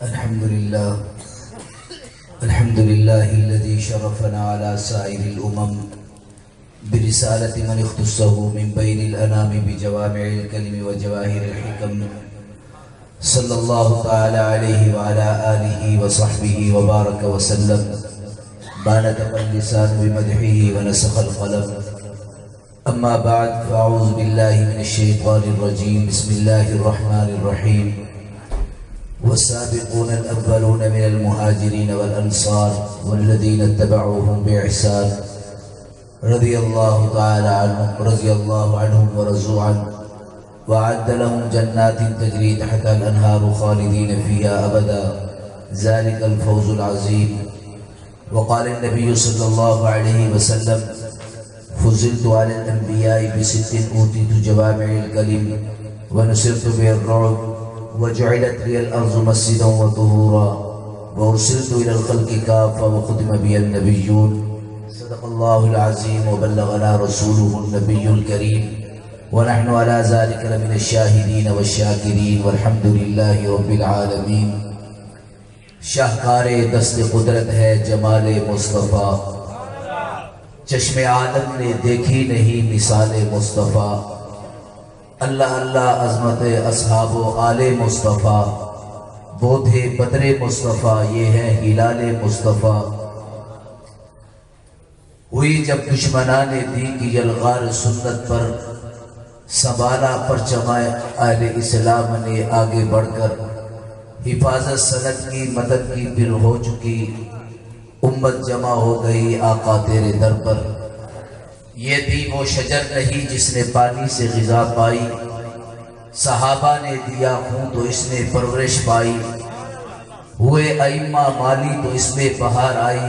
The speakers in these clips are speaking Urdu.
الحمد لله الذي شرفنا على سائر الأمم برسالة من اختصه من بين الأنام بجوامع الكلم وجواهر الحكم صلى الله تعالى عليه وعلى آله وصحبه وبارك وسلم. بانت اللسان بمدحه ونسخ القلم. أما بعد فأعوذ بالله من الشيطان الرجيم. بسم الله الرحمن الرحيم. والسابقون الأولون من المهاجرين والأنصار والذين اتبعوهم بإحسان رضي الله عنهم ورضوا عنه وأعد لهم جنات تجري تحتها الأنهار خالدين فيها أبدا ذلك الفوز العظيم. وقال النبي صلى الله عليه وسلم: فضلت على الأنبياء بست أوتيت جوامع الكلم ونصرت بالرعب وجعلت لي الأرض مسجدا وطهورا وأرسلت إلى الخلق كافة وختم بي النبيون. صدق الله العظيم وبلغنا رسوله النبي الكريم ونحن على ذلك لمن الشاهدين والشاكرين والحمد لله رب العالمين. شاہکار دست قدرت ہے جمال مصطفیٰ، چشم عالم نے دیکھی نہیں مثال مصطفیٰ. اللہ اللہ عظمت اصحاب و آل مصطفیٰ، وہ تھے بدر مصطفیٰ، یہ ہے ہلال مصطفیٰ. ہوئی جب دشمنان دین کی یلغار سنت پر، سنبھالا پرچم اہل اسلام نے آگے بڑھ کر. حفاظت سنت کی مدد کی پھر ہو چکی، امت جمع ہو گئی آقا تیرے در پر. یہ بھی وہ شجر نہیں جس نے پانی سے غذا پائی، صحابہ نے دیا خون تو اس نے پرورش پائی. ہوئے ائمہ مالی تو اس میں بہار آئی،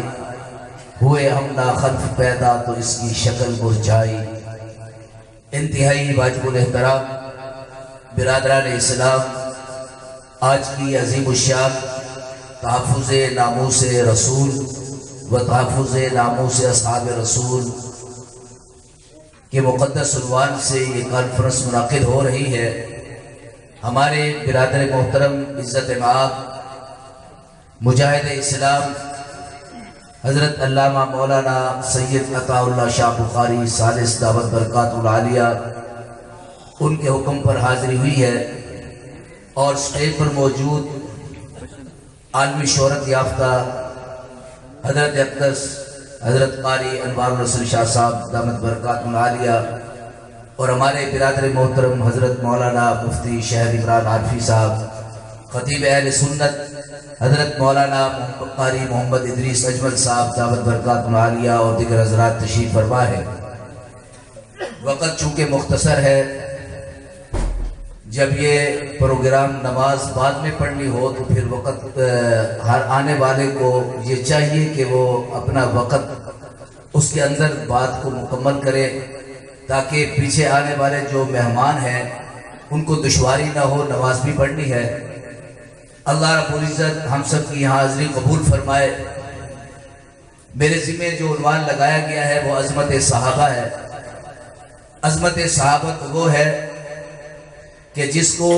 ہوئے ہم ناخلف پیدا تو اس کی شکل مرجھائی. انتہائی واجب الاحترام برادران اسلام، آج کی عظیم الشان تحفظ ناموس رسول و تحفظ ناموس اصحاب رسول کے مقدس عنوان سے یہ کانفرنس منعقد ہو رہی ہے. ہمارے برادر محترم عزت مآب مجاہد اسلام حضرت علامہ مولانا سید عطا اللہ شاہ بخاری ثالث دعوت برکات العالیہ، ان کے حکم پر حاضری ہوئی ہے اور اسٹیج پر موجود عالمی شہرت یافتہ حضرت اقدس حضرت قاری انوار الرسول شاہ صاحب دامت برکات العالیہ، اور ہمارے برادر محترم حضرت مولانا مفتی شہر عمران عارفی صاحب، خطیب اہل سنت حضرت مولانا قاری محمد ادریس اجمل صاحب دامت برکات العالیہ، اور دیگر حضرات تشریف فرما ہے. وقت چونکہ مختصر ہے، جب یہ پروگرام نماز بعد میں پڑھنی ہو تو پھر وقت ہر آنے والے کو یہ چاہیے کہ وہ اپنا وقت اس کے اندر بات کو مکمل کرے، تاکہ پیچھے آنے والے جو مہمان ہیں ان کو دشواری نہ ہو. نماز بھی پڑھنی ہے. اللہ رب العزت ہم سب کی یہاں حاضری قبول فرمائے. میرے ذمہ جو عنوان لگایا گیا ہے وہ عظمت صحابہ ہے. عظمت صحابہ وہ ہے کہ جس کو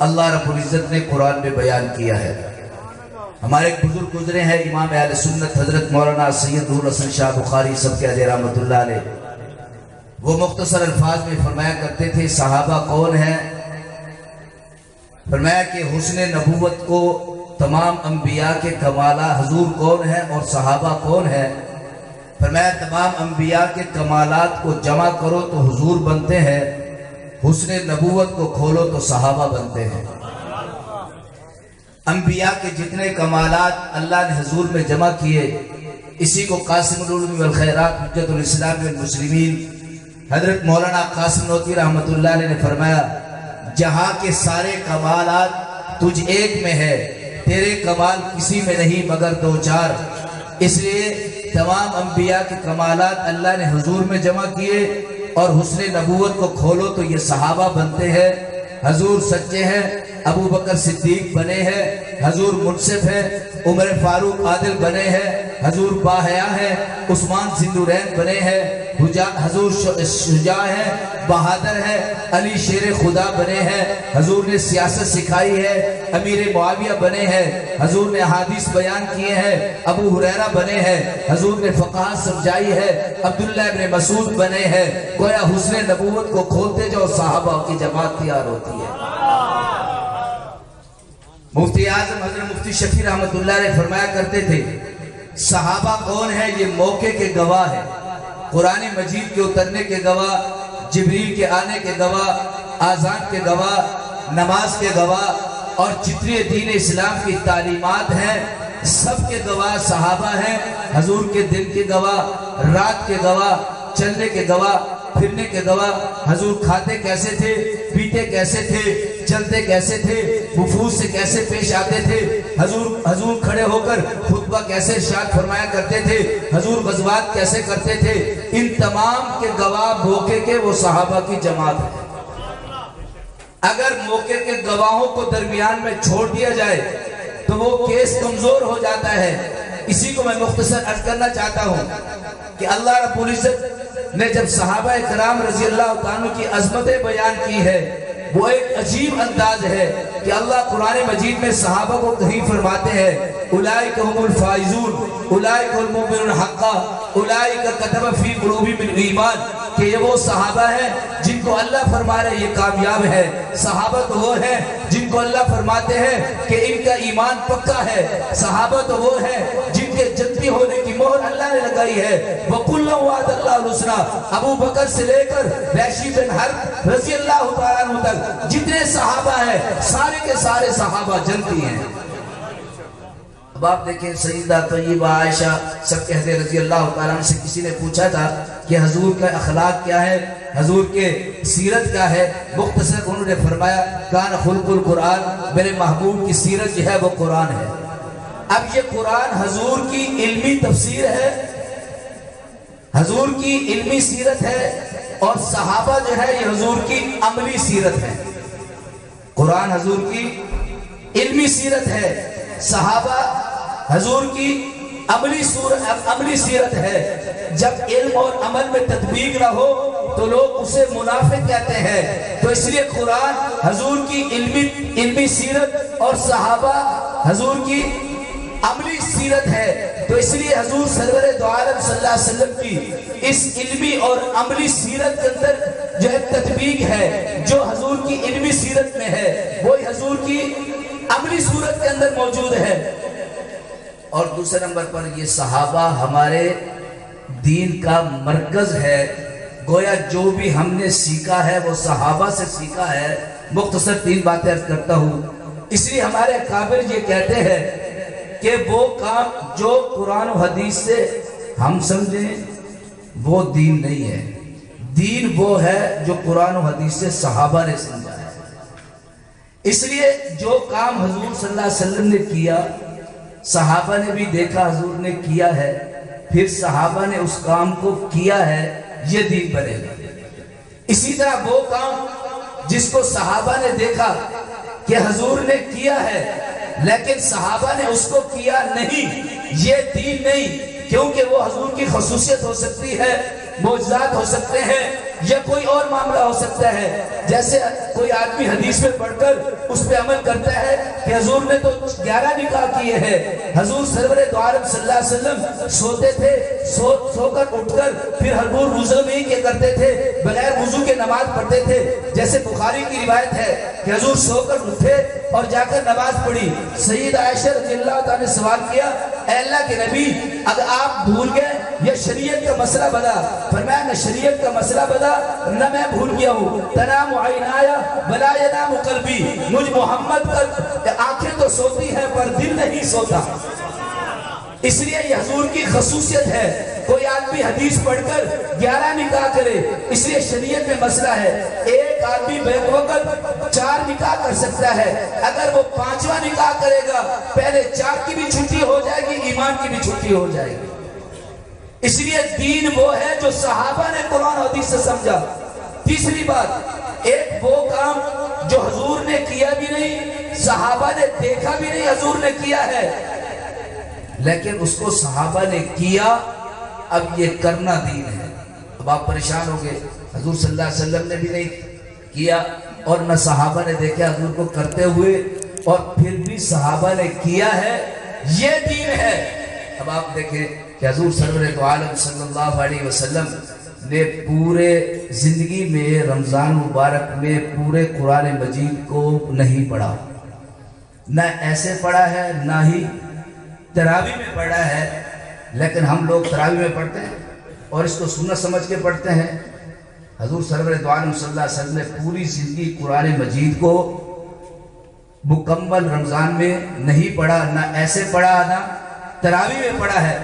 اللہ رب العزت نے قرآن میں بیان کیا ہے. ہمارے ایک بزرگ گزرے ہیں امام اہل سنت حضرت مولانا سید الحسن شاہ بخاری سب کے علیہ رحمۃ اللہ علیہ. وہ مختصر الفاظ میں فرمایا کرتے تھے صحابہ کون ہیں؟ فرمایا کہ حسن نبوت کو تمام انبیاء کے کمالات حضور کون ہیں اور صحابہ کون ہیں؟ فرمایا تمام انبیاء کے کمالات کو جمع کرو تو حضور بنتے ہیں، حسن نبوت کو کھولو تو صحابہ بنتے ہیں. انبیاء کے جتنے کمالات اللہ نے حضور میں جمع کیے، اسی کو قاسم العلوم والخیرات حجت الاسلام والمسلمین حضرت مولانا قاسم نوتی رحمۃ اللہ علیہ نے فرمایا جہاں کے سارے کمالات تجھ ایک میں ہے، تیرے کمال کسی میں نہیں مگر دو چار. اس لیے تمام انبیاء کے کمالات اللہ نے حضور میں جمع کیے، اور حسن نبوت کو کھولو تو یہ صحابہ بنتے ہیں. حضور سچے ہیں، ابو بکر صدیق بنے ہیں، حضور منصف ہیں، عمر فاروق عادل بنے ہیں، حضور باحیا ہیں، عثمان ذی النورین بنے ہیں، حضور شجاع ہے، بہادر ہے، علی شیر خدا بنے ہیں، حضور نے سیاست سکھائی ہے، امیر معاویہ بنے ہیں، حضور نے احادیث بیان کیے ہیں، ابو ہریرہ بنے ہیں، حضور نے فقہ سمجھائی ہے، عبداللہ ابن مسعود بنے ہیں۔ گویا حسن نبوت کو کھولتے جو صحابہ کی جماعت تیار ہوتی ہے۔ مفتی اعظم حضرت مفتی شفیع رحمت اللہ علیہ فرمایا کرتے تھے، صحابہ کون ہے؟ یہ موقع کے گواہ ہے، قرآن مجید کے اترنے کے گواہ، جبریل کے آنے کے گواہ، آذان کے گواہ، نماز کے گواہ، اور جتنی دین اسلام کی تعلیمات ہیں سب کے گواہ صحابہ ہیں۔ حضور کے دن کے گواہ، رات کے گواہ، چلنے کے گواہ، پھرنے کے گواہ، حضور کھاتے کیسے تھے، پیتے کیسے تھے، چلتے کیسے تھے، وفود سے کیسے پیش آتے تھے، حضور کھڑے ہو کر خطبہ کیسے ارشاد فرمایا کرتے تھے، حضور غزوات کیسے کرتے تھے، ان تمام کے گواہ موقع کے وہ صحابہ کی جماعت ہے۔ اگر موقع کے گواہوں کو درمیان میں چھوڑ دیا جائے تو وہ کیس کمزور ہو جاتا ہے۔ اسی کو میں مختصر عرض کرنا چاہتا ہوں کہ اللہ رب العزت نے جب صحابہ کرام رضی اللہ تعالیٰ کی عظمتیں بیان کی ہے، وہ ایک عجیب انداز ہے کہ اللہ قرآن مجید میں صحابہ کو کہیں فرماتے ہیں اولئک هم الفائزون اولئک المؤمنون حقا اولئک کتب فی قلوبہم الایمان، کہ یہ وہ صحابہ ہیں جن کو اللہ فرما رہے یہ کامیاب ہے۔ صحابہ تو وہ ہیں جن کو اللہ فرماتے ہیں کہ ان کا ایمان پکا ہے۔ صحابہ تو وہ ہیں جن کے جنتی ہونے کی مہر اللہ نے لگائی ہے۔ وَقُلًّا وَعَدَ اللَّهُ الْحُسْنَىٰ، ابو بکر سے لے کر وحشی بن حرب رضی اللہ تعالیٰ عنہ تک جتنے صحابہ ہیں سارے کے سارے صحابہ جنتی ہیں۔ اب آپ دیکھیں سیدہ طیبہ عائشہ سب کہتے رضی اللہ تعالیٰ عنہ سے کسی نے پوچھا تھا کہ حضور کا اخلاق کیا ہے، حضور کے سیرت کیا ہے، مختصر انہوں نے فرمایا کان خلق القرآن، میرے محبوب کی سیرت جو ہے وہ قرآن ہے۔ اب یہ قرآن حضور کی علمی تفسیر ہے، حضور کی علمی سیرت ہے، اور صحابہ جو ہے یہ حضور کی عملی سیرت ہے۔ قرآن حضور کی علمی سیرت ہے، صحابہ حضور کی عملی سیرت ہے۔ جب علم اور عمل میں تطبیق نہ ہو تو لوگ اسے منافق کہتے ہیں۔ تو اس لیے قرآن حضور کی علمی سیرت اور صحابہ حضور کی عملی سیرت ہے۔ تو اس لیے حضور سرور دو عالم صلی اللہ علیہ وسلم کی اس علمی اور عملی سیرت کے اندر جو ہے تطبیق ہے، جو حضور کی علمی سیرت میں ہے وہی حضور کی عملی صورت کے اندر موجود ہے۔ اور دوسرے نمبر پر یہ صحابہ ہمارے دین کا مرکز ہے۔ گویا جو بھی ہم نے سیکھا ہے وہ صحابہ سے سیکھا ہے۔ مختصر 3 باتیں عرض کرتا ہوں۔ اس لیے ہمارے اکابر یہ کہتے ہیں کہ وہ کام جو قرآن و حدیث سے ہم سمجھیں وہ دین نہیں ہے، دین وہ ہے جو قرآن و حدیث سے صحابہ نے سمجھا ہے۔ اس لیے جو کام حضور صلی اللہ علیہ وسلم نے کیا صحابہ نے بھی دیکھا حضور نے کیا ہے، پھر صحابہ نے اس کام کو کیا ہے، یہ دین بنے گا۔ اسی طرح وہ کام جس کو صحابہ نے دیکھا کہ حضور نے کیا ہے لیکن صحابہ نے اس کو کیا نہیں، یہ دین نہیں، کیونکہ وہ حضور کی خصوصیت ہو سکتی ہے، معجزات ہو سکتے ہیں، یا کوئی اور معاملہ ہو سکتا ہے۔ جیسے کوئی آدمی حدیث میں پڑھ کر اس پہ عمل کرتا ہے کہ حضور نے تو 11 نکاح کیے ہیں۔ حضور سرور دو عالم صلی اللہ علیہ وسلم سوتے تھے، سو کر اٹھ کر پھر حضور وضو نہیں کیا کرتے تھے، بغیر وضو کے نماز پڑھتے تھے۔ جیسے بخاری کی روایت ہے کہ حضور سو کر اٹھے اور جا کر نماز پڑھی۔ سید عائشہ رضی اللہ تعالیٰ نے سوال کیا، اے اللہ کے نبی اگر آپ بھول گئے یا شریعت کا مسئلہ بنا؟ فرمایا نہ شریعت کا مسئلہ بنا نہ میں بھول گیا ہوں، تنام عینایا ولا ینام قلبی، مجھ محمد پر آنکھیں تو سوتی ہیں پر دل نہیں سوتا۔ اس لیے یہ حضور کی خصوصیت ہے۔ کوئی آدمی حدیث پڑھ کر 11 نکاح کرے، اس لیے شریعت میں مسئلہ ہے ایک آدمی بیک وقت 4 نکاح کر سکتا ہے، اگر وہ 5واں نکاح کرے گا پہلے 4 کی بھی چھٹی ہو جائے گی، ایمان کی بھی چھٹی ہو جائے گی۔ اس لیے دین وہ ہے جو صحابہ نے قرآن و حدیث سے سمجھا۔ تیسری بات، ایک وہ کام جو حضور نے کیا بھی نہیں، صحابہ نے دیکھا بھی نہیں حضور نے کیا ہے، لیکن اس کو صحابہ نے کیا، اب یہ کرنا دین ہے۔ اب آپ پریشان ہو گئے، حضور صلی اللہ علیہ وسلم نے بھی نہیں کیا اور نہ صحابہ نے دیکھا حضور کو کرتے ہوئے، اور پھر بھی صحابہ نے کیا ہے، یہ دین ہے۔ اب آپ دیکھیں کہ حضور سرور دو عالم صلی اللہ علیہ وسلم نے پورے زندگی میں رمضان مبارک میں پورے قرآن مجید کو نہیں پڑھا، نہ ایسے پڑھا ہے نہ ہی تراویح میں پڑھا ہے، لیکن ہم لوگ تراویح میں پڑھتے ہیں اور اس کو سنت سمجھ کے پڑھتے ہیں۔ حضور سرور دو عالم صلی اللہ علیہ وسلم نے پوری زندگی قرآن مجید کو مکمل رمضان میں نہیں پڑھا، نہ ایسے پڑھا نہ تراویح میں پڑھا ہے،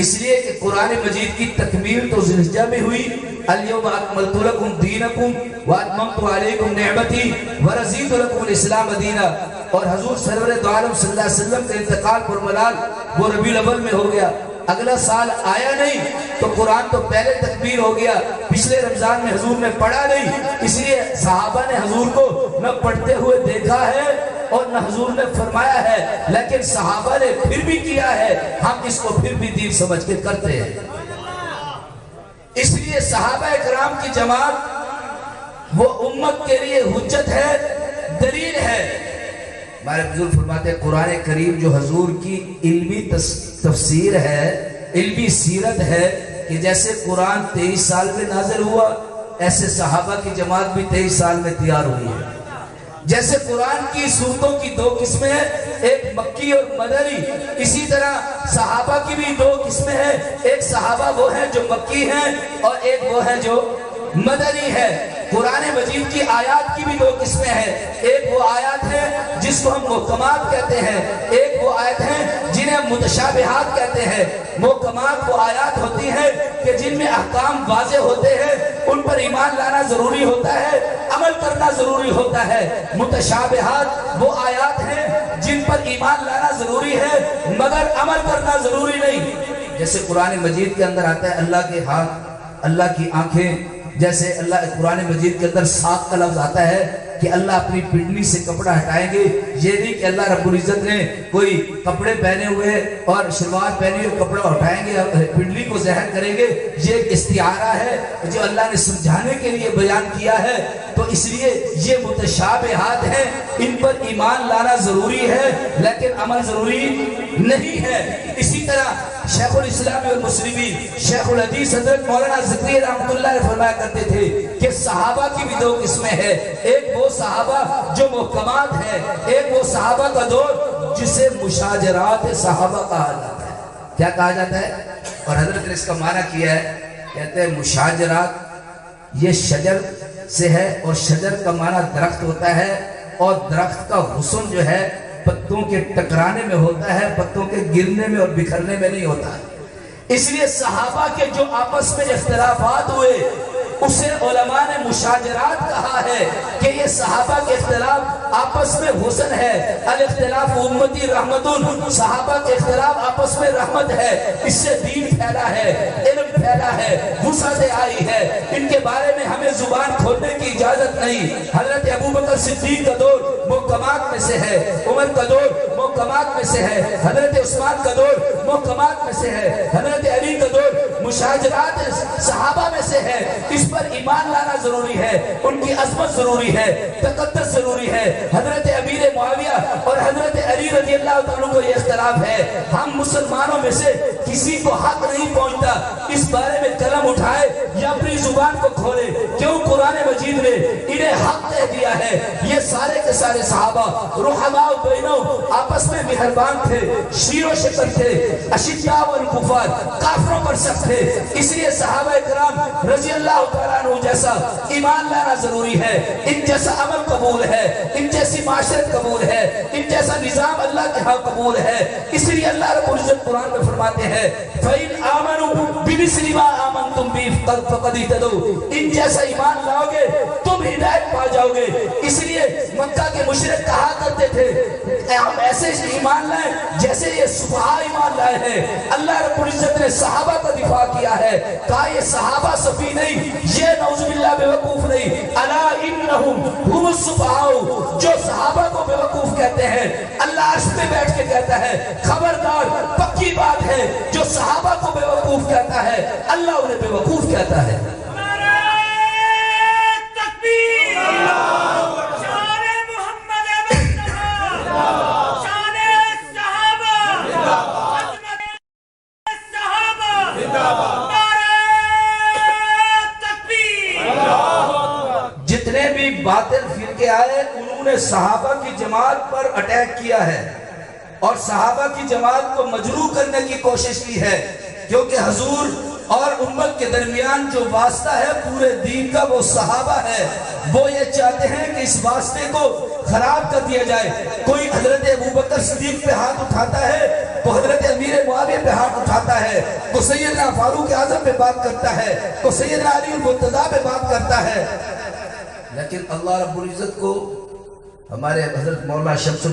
اس لیے کہ قرآن مجید کی تکمیل تو ذوالحجہ میں ہوئی، الیوم اکملت لکم دینکم واتممت علیکم نعمتی ورضیت لکم الاسلام دینا، اور حضور سرور دو عالم صلی اللہ علیہ وسلم کا انتقال پرملال وہ ربیع الاول میں ہو گیا، اگلا سال آیا نہیں تو قرآن تو پہلے تکمیل ہو گیا، پچھلے رمضان میں حضور نے پڑھا نہیں، اس لیے صحابہ نے حضور کو نہ پڑھتے ہوئے دیکھا ہے اور نہ حضور نے فرمایا ہے، لیکن صحابہ نے پھر بھی کیا ہے، ہم اس کو پھر بھی دین سمجھ کے کرتے ہیں۔ اس لیے صحابہ اکرام کی جماعت وہ امت کے لیے حجت ہے، دلیل ہے۔ ہمارے بزرگ فرماتے ہیں قرآن کریم جو حضور کی علمی تفسیر ہے، علمی سیرت ہے، کہ جیسے قرآن 23 سال میں نازل ہوا، ایسے صحابہ کی جماعت بھی 23 سال میں تیار ہوئی ہے۔ جیسے قرآن کی سورتوں کی 2 قسمیں ہیں، ایک مکی اور مدنی، اسی طرح صحابہ کی بھی 2 قسمیں ہیں، ایک صحابہ وہ ہیں جو مکی ہیں اور ایک وہ ہیں جو مدنی ہے۔ قرآن مجید کی آیات کی بھی 2 قسمیں ہیں، ایک وہ آیات ہیں جس کو ہم محکمات کہتے ہیں، ایک وہ آیت ہیں جنہیں ہم متشابہات کہتے ہیں۔ محکمات وہ آیات ہوتی ہیں کہ جن میں احکام واضح ہوتے ہیں، ان پر ایمان لانا ضروری ہوتا ہے، عمل کرنا ضروری ہوتا ہے۔ متشابہات وہ آیات ہیں جن پر ایمان لانا ضروری ہے مگر عمل کرنا ضروری نہیں۔ جیسے قرآن مجید کے اندر آتا ہے اللہ کے ہاتھ، اللہ کی آنکھیں، جیسے اللہ قرآن مجید کے اندر ساق کا لفظ آتا ہے کہ اللہ اپنی پنڈلی سے کپڑا ہٹائیں گے، یہ نہیں کہ اللہ رب العزت نے کوئی کپڑے پہنے ہوئے اور شلوار پہنے ہوئے کپڑا ہٹائیں گے اور پنڈلی کو ظاہر کریں گے، یہ ایک استعارہ ہے جو اللہ نے سمجھانے کے لیے بیان کیا ہے۔ تو اس لیے یہ متشابہات ہیں، ان پر ایمان لانا ضروری ہے لیکن عمل ضروری نہیں ہے۔ اسی طرح شیخ الاسلام والمسلمین شیخ الحدیث حضرت مولانا زکریا رحمۃ اللہ علیہ فرمایا کرتے تھے کہ صحابہ کی بھی 2 قسمیں ہیں، ایک وہ صحابہ جو محکمات ہے، ایک وہ صحابہ کا دور جسے مشاجرات صحابہ کہا جاتا ہے۔ کیا کہا جاتا ہے؟ اور حضرت نے اس کا معنی کیا ہے، کہتے ہیں مشاجرات یہ شجر سے ہے، اور شجر کا معنی درخت ہوتا ہے، اور درخت کا حسن جو ہے پتوں کے ٹکرانے میں ہوتا ہے، پتوں کے گرنے میں اور بکھرنے میں نہیں ہوتا ہے۔ اس لیے صحابہ کے جو آپس میں اختلافات ہوئے اسے علماء نے مشاجرات کہا ہے کہ یہ صحابہ کے اختلاف آپس میں حسن ہے۔ الاختلاف امتی رحمت، صحابہ کے اختلاف آپس میں رحمت ہے، اس سے دین پھیلا ہے، علم پھیلا ہے، وسعت آئی ہے۔ ان کے بارے میں ہمیں زبان کھولنے کی اجازت نہیں۔ حضرت ابوبکر صدیق کا دور محکمات میں سے ہے، عمر کا دور محکمات میں سے ہے، حضرت عثمان کا دور محکمات میں سے ہے، حضرت علی کا دور مشاجرات صحابہ میں سے ہے۔ اس پر ایمان لانا ضروری ہے، ان کی عظمت ضروری ہے، تقدس ضروری ہے۔ حضرت امیر معاویہ اور حضرت علی رضی اللہ تعالیٰ کو یہ اختلاف ہے، ہم مسلمانوں میں سے کسی کو حق نہیں پہنچتا اس بارے میں قلم اٹھائے یا اپنی زبان کو کھولے، کیوں قرآن مجید نے انہیں حق دے دیا ہے۔ یہ سارے کے سارے صحابہ رحماء بینہم آپس میں مہربان تھے، شیر و شکر تھے، اشداء والکفار کافروں پر سخت تھے۔ اس لیے صحابہ کرام رضی اللہ تعالیٰ عنہ جیسا ایمان لانا ضروری ہے، ان جیسا عمل قبول ہے، ان جیسی معاشرت قبول ہے، ان جیسا نظام اللہ کے ہاں قبول ہے۔ اس لیے اللہ رب العزت قرآن میں فرماتے ہیں فَإِنْ آمَنُوا بِمِثْلِ مَا آمَنْتُمْ بِهِ فَقَدِ اهْتَدَوْا، ان جیسا ایمان لاؤ گے تم ہدایت پا جاؤ گے۔ اس لیے مکہ کے مشرک کہا کرتے تھے ہم ایسے ایمان لائیں جیسے یہ صحابہ ایمان لائے ہیں۔ اللہ رب العزت نے صحابہ کا دفاع کیا ہے، کہا یہ صحابہ صفی نہیں، یہ نعوذ باللہ بے وقوف نہیں، الا انہم ہم الصفہاء، جو صحابہ کو بے وقوف کہتے ہیں اللہ عرش پہ بیٹھ کے کہتا ہے خبردار، پکی بات ہے، جو صحابہ کو بے وقوف کہتا ہے اللہ انہیں بے وقوف کہتا ہے۔ جتنے بھی باطل فرقے آئے انہوں نے صحابہ کی جماعت پر اٹیک کیا ہے اور صحابہ کی جماعت کو مجروح کرنے کی کوشش کی ہے، کیونکہ حضور اور امت کے درمیان جو واسطہ ہے پورے دین کا وہ صحابہ ہے۔ وہ یہ چاہتے ہیں کہ اس واسطے کو خراب کر دیا جائے۔ کوئی حضرت ابوبکر صدیق پہ ہاتھ اٹھاتا ہے تو حضرت امیر معاویہ پہ ہاتھ اٹھاتا ہے، تو سیدنا فاروق اعظم پہ بات کرتا ہے، تو سیدنا علی المرتضیٰ پہ بات کرتا ہے۔ لیکن اللہ رب العزت کو ہمارے حضرت مولانا شمس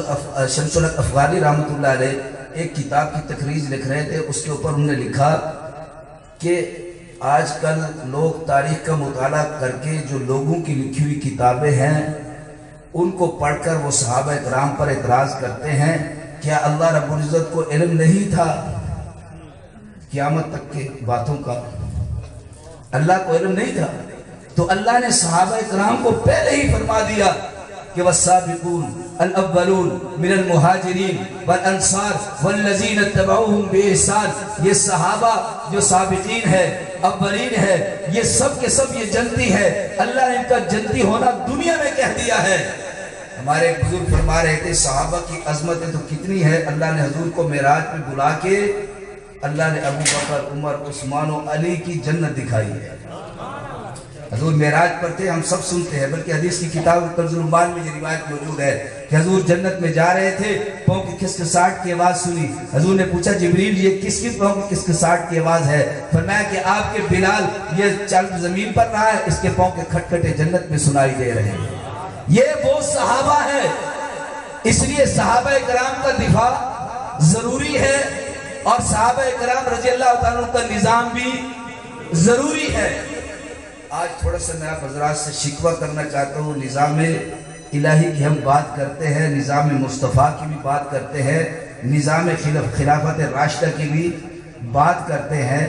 الحق افغانی رحمۃ اللہ علیہ ایک کتاب کی تخریج لکھ رہے تھے، اس کے اوپر انہوں نے لکھا کہ آج کل لوگ تاریخ کا مطالعہ کر کے جو لوگوں کی لکھی ہوئی کتابیں ہیں ان کو پڑھ کر وہ صحابہ کرام پر اعتراض کرتے ہیں، کیا اللہ رب العزت کو علم نہیں تھا قیامت تک کے باتوں کا؟ اللہ کو علم نہیں تھا تو اللہ نے صحابہ کرام کو پہلے ہی فرما دیا کہ والسابقون الاولون من المہاجرین والانصار والذین اتبعوہم بإحسان، یہ صحابہ جو سابقین ہے، اولین ہے، یہ سب کے سب یہ جنتی ہے۔ اللہ نے ان کا جنتی ہونا دنیا میں کہہ دیا ہے۔ ہمارے ایک بزرگ فرما رہے تھے صحابہ کی عظمتیں تو کتنی ہے، اللہ نے حضور کو معراج پہ بلا کے اللہ نے ابو بکر، عمر، عثمان و علی کی جنت دکھائی ہے۔ حضور معراج پر تھے، ہم سب سنتے ہیں، بلکہ حدیث کی کتاب کنز الایمان میں یہ روایت موجود ہے کہ حضور جنت میں جا رہے تھے، پاؤں کی کھسکساہٹ کی آواز سنی۔ حضور نے پوچھا جبریل یہ کس کی پاؤں کی کھسکساہٹ کی آواز ہے؟ فرمایا کہ آپ کے بلال یہ چل زمین پر رہا ہے، اس کے پاؤں کے کھٹکھٹے جنت میں سنائی دے رہے ہیں۔ یہ وہ صحابہ ہے، اس لیے صحابہ کرام کا دفاع ضروری ہے اور صحابہ کرام رضی اللہ تعالیٰ کا نظام بھی ضروری ہے۔ آج تھوڑا سا میں آپ حضرات سے شکوہ کرنا چاہتا ہوں، نظام الہی کی ہم بات کرتے ہیں، نظام مصطفیٰ کی بھی بات کرتے ہیں، نظام خلافت راشدہ کی بھی بات کرتے ہیں،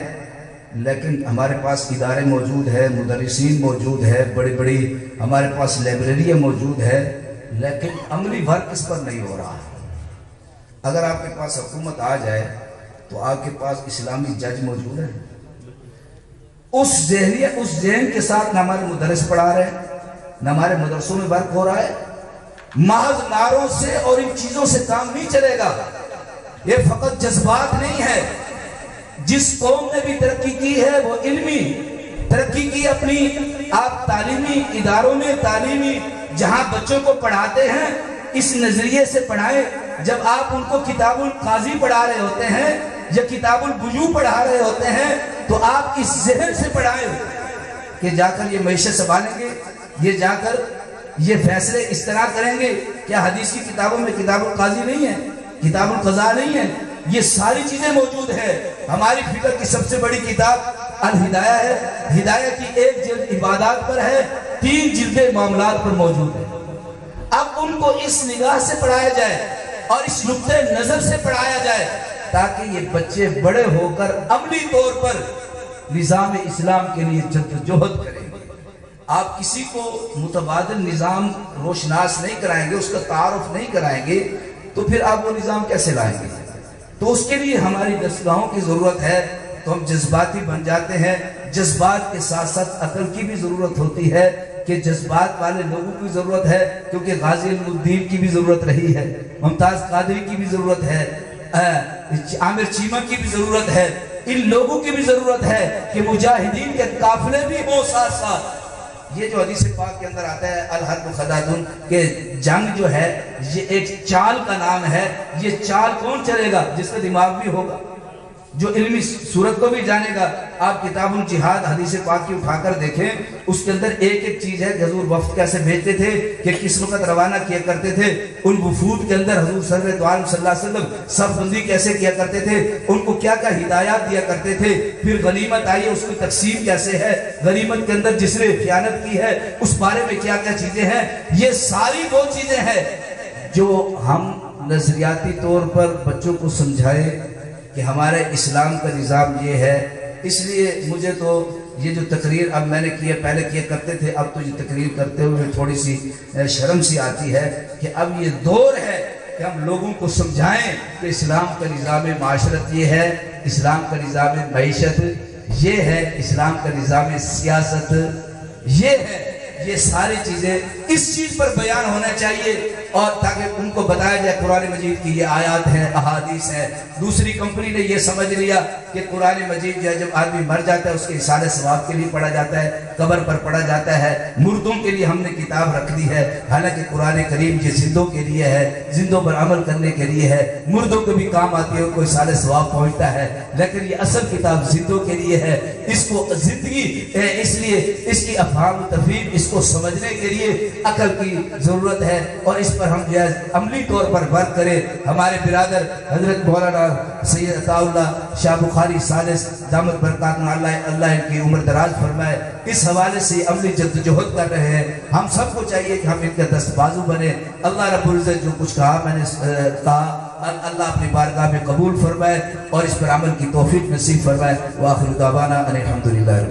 لیکن ہمارے پاس ادارے موجود ہیں، مدرسین موجود ہے، بڑی بڑی ہمارے پاس لائبریریاں موجود ہے، لیکن عملی ورک اس پر نہیں ہو رہا۔ اگر آپ کے پاس حکومت آ جائے تو آپ کے پاس اسلامی جج موجود ہے، اس ذہن کے ساتھ نہ ہمارے مدرس پڑھا رہے ہیں، نہ ہمارے مدرسوں میں ورک ہو رہا ہے۔ محض نعروں سے اور ان چیزوں سے کام نہیں چلے گا، یہ فقط جذبات نہیں ہے۔ جس قوم نے بھی ترقی کی ہے وہ علمی ترقی کی، اپنی آپ تعلیمی اداروں میں تعلیمی جہاں بچوں کو پڑھاتے ہیں اس نظریے سے پڑھائیں۔ جب آپ ان کو کتاب القاضی پڑھا رہے ہوتے ہیں یا کتاب البیوع پڑھا رہے ہوتے ہیں تو آپ اس ذہن سے پڑھائیں کہ جا کر یہ معیشت سنبھالیں گے، یہ جا کر یہ فیصلے اس طرح کریں گے۔ کیا حدیث کی کتابوں میں کتاب القاضی نہیں ہے، کتاب القضاء نہیں ہے؟ یہ ساری چیزیں موجود ہیں۔ ہماری فقہ کی سب سے بڑی کتاب الہدایہ ہے، ہدایہ کی ایک جلد عبادات پر ہے، 3 جلدیں معاملات پر موجود ہے۔ اب ان کو اس نگاہ سے پڑھایا جائے اور اس نقطہ نظر سے پڑھایا جائے تاکہ یہ بچے بڑے ہو کر عملی طور پر نظام اسلام کے لیے جدوجہد کریں۔ آپ کسی کو متبادل نظام روشناس نہیں کرائیں گے، اس کا تعارف نہیں کرائیں گے تو پھر آپ وہ نظام کیسے لائیں گے؟ تو اس کے لیے ہماری دستگاہوں کی ضرورت ہے، تو ہم جذباتی بن جاتے ہیں۔ جذبات کے ساتھ ساتھ عقل کی بھی ضرورت ہوتی ہے کہ جذبات والے لوگوں کی ضرورت ہے، کیونکہ غازی علم الدین کی بھی ضرورت رہی ہے، ممتاز قادری کی بھی ضرورت ہے، عامر چیمہ کی بھی ضرورت ہے، ان لوگوں کی بھی ضرورت ہے کہ مجاہدین کے قافلے بھی ہوں ساتھ ساتھ۔ یہ جو حدیث پاک کے اندر آتا ہے الحرب خدادن کہ جنگ جو ہے یہ ایک چال کا نام ہے، یہ چال کون چلے گا؟ جس کا دماغ بھی ہوگا، جو علمی صورت کو بھی جانے گا، آپ کتاب الجہاد حدیث پاک کی اٹھا کر دیکھیں، اس کے اندر ایک ایک چیز ہے کہ حضور وفد کیسے بھیجتے تھے، کہ کس وقت روانہ کیا کرتے تھے، ان وفود کے اندر حضور صلی اللہ علیہ وسلم صف بندی کیسے کیا کرتے تھے، ان کو کیا کیا ہدایات دیا کرتے تھے، پھر غنیمت آئی ہے اس کی تقسیم کیسے ہے، غنیمت کے اندر جس نے خیانت کی ہے اس بارے میں کیا کیا چیزیں ہیں، یہ ساری وہ چیزیں ہیں جو ہم نظریاتی طور پر بچوں کو سمجھائیں کہ ہمارے اسلام کا نظام یہ ہے۔ اس لیے مجھے تو یہ جو تقریر اب میں نے کیا، پہلے کیا کرتے تھے، اب تو یہ تقریر کرتے ہوئے تھوڑی سی شرم سی آتی ہے کہ اب یہ دور ہے کہ ہم لوگوں کو سمجھائیں کہ اسلام کا نظام معاشرت یہ ہے، اسلام کا نظام معیشت یہ ہے، اسلام کا نظام سیاست یہ ہے۔ یہ ساری چیزیں اس چیز پر بیان ہونا چاہیے، اور تاکہ ان کو بتایا جائے قرآن مجید کی یہ آیات ہیں، احادیث ہیں۔ دوسری کمپنی نے یہ سمجھ لیا کہ قرآن مجید جب آدمی مر جاتا ہے اس کے احسان ثواب کے لیے پڑھا جاتا ہے، قبر پر پڑھا جاتا ہے، مردوں کے لیے ہم نے کتاب رکھ دی ہے، حالانکہ قرآن کریم یہ زندوں کے لیے ہے، زندوں پر عمل کرنے کے لیے ہے، مردوں کو بھی کام آتی ہے، ان کو احسان ثواب پہنچتا ہے، لیکن یہ اصل کتاب زندوں کے لیے ہے۔ اس کو زندگی اس لیے اس کی افہام و تفہیم، اس کو سمجھنے کے لیے عقل کی ضرورت ہے، اور اس پر ہم جو ہے عملی طور پر ورک کریں۔ ہمارے برادر حضرت مولانا سید عطا اللہ شاہ بخاری ثالث دامت برکاتہ اللہ ان کی عمر دراز فرمائے، اس حوالے سے عملی جدوجہد کر رہے ہیں۔ ہم سب کو چاہیے کہ ہم ان کا دست بازو بنے۔ اللہ رب العزت جو کچھ کہا میں نے کہا، اللہ اپنی بارگاہ میں قبول فرمائے اور اس پر عمل کی توفیق نصیب فرمائے۔ وآخر دعوانا ان الحمدللہ۔